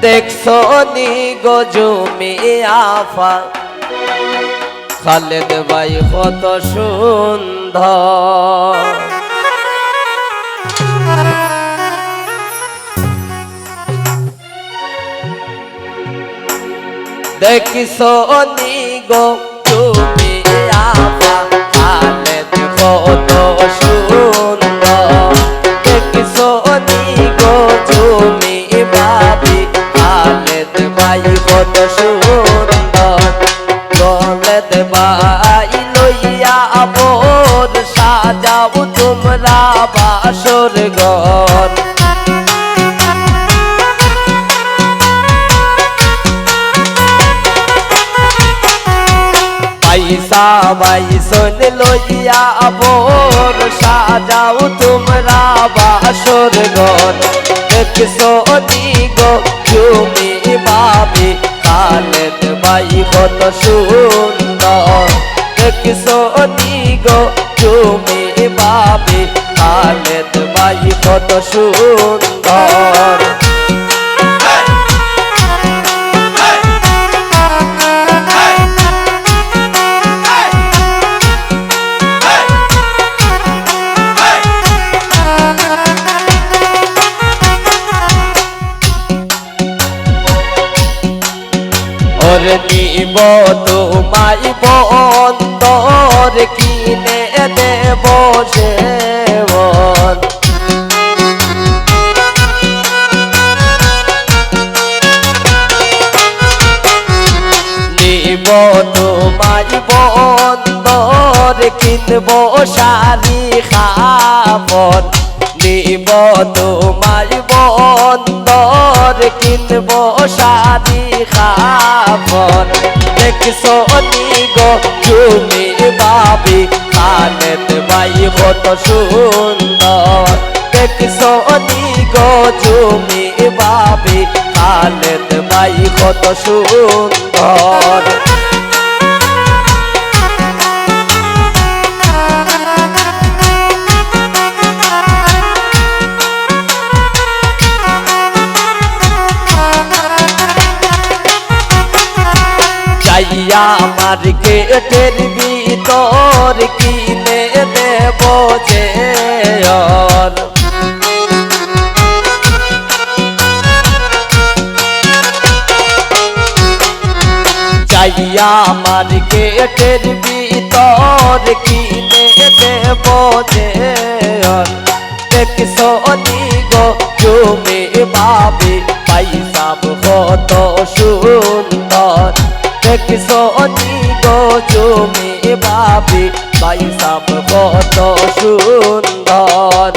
দেখছো নি গো জমি আফা খালেদ ভাই কত সুন্দর দেখছো নি গো জমি আফা খালেদ কত সুন্দর দেখছো নি গো জমি বাবি খালেদ ভাই কত সুন্দর খালেদ ভাই লইয়া বোর সাজাও তোমরা বাসর ঘর পয়সা বাইসন লইয়া বোর সাজাও তোমরা বাসর ঘর দেখছো নি গো জমি বাবি খালেদ ভাই কত সুন্দর দেখছো নি গো জমি বাবি খালেদ ভাই কত সুন্দর ওরে নিব তোমায় বন্দর কিনে দেব সেবন নিব তোমায় বন্দর কিনব শাড়ি খাবন নিব তোমায় বন্দর কিনব শাড়ি খাবন দেখছো নি গো জমি বাবি খালেদ ভাই কত সুন্দর দেখছো নি গো জমি বাবি খালেদ ভাই কত সুন্দর যাইয়া মার্কেটের ভিতর কিনে দেব চেয়র যাইয়া মার্কেটের ভিতর কিনে দেব চেয়র দেখছো নি গো জমি বাবি পয়সা কত সুন্দর দেখছো নি গো জমি বাবি পয়সা কত সুন্দর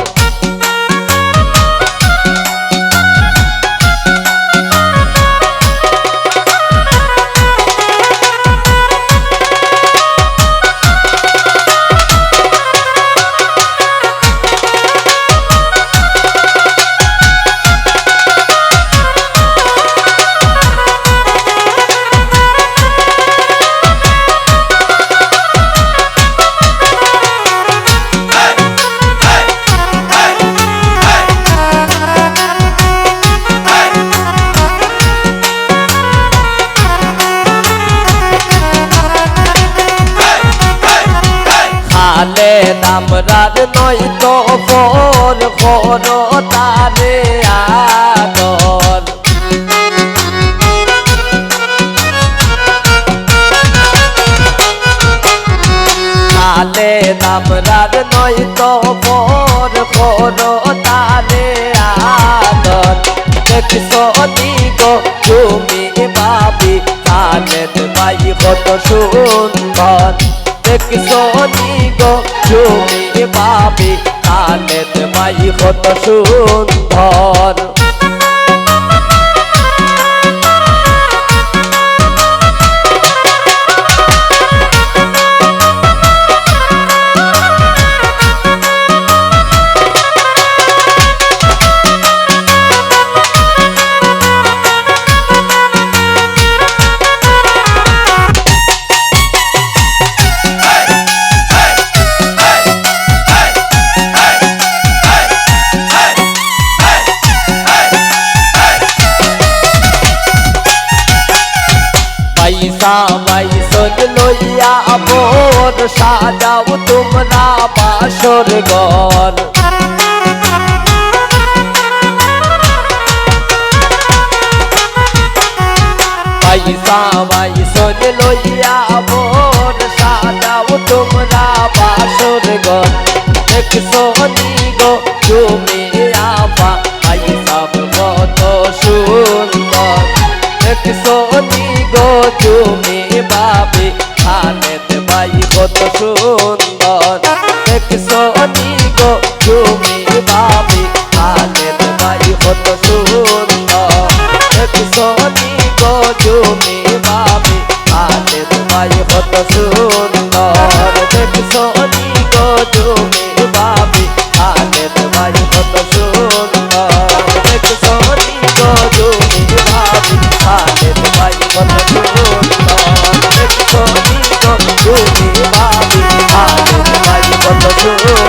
খালেদ আমরার নয় তো পর করো তারে আদর খালেদ আমরার নয় তো পর করো তারে আদর দেখছো নি গো জমি বাবি খালেদ ভাই কত সুন্দর দেখছো নি গো জমি বাবি খালেদ ভাই কত সুন্দর সবাই সজ লইয়া মোর সাজাও তোমরা বাসর ঘর সবাই সজ লইয়া মোর সাজাও তোমরা বাসর ঘর দেখছো নি গো তুমি আপা আই সব কত সুন্দর দেখছো নি গো তুমি ভাবি খালেদ ভাই কত সুন্দর দেখছো নি গো তুমি ভাবি খালেদ ভাই কত সুন্দর দেখছো নি গো তুমি ভাবি খালেদ ভাই কত সুন্দর দেখছো নি গো তুমি ভাবি খালেদ ভাই কত সুন্দর দেখছো নি গো তুমি ভাবি খালেদ ভাই কত সুন্দর দেখছো নি গো তুমি ভাবি খালেদ ভাই কত সুন্দর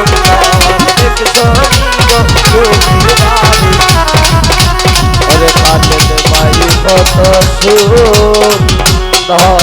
দেখছো নি গো তুমি ভাবি ওরে খালেদ ভাই কত সুন্দর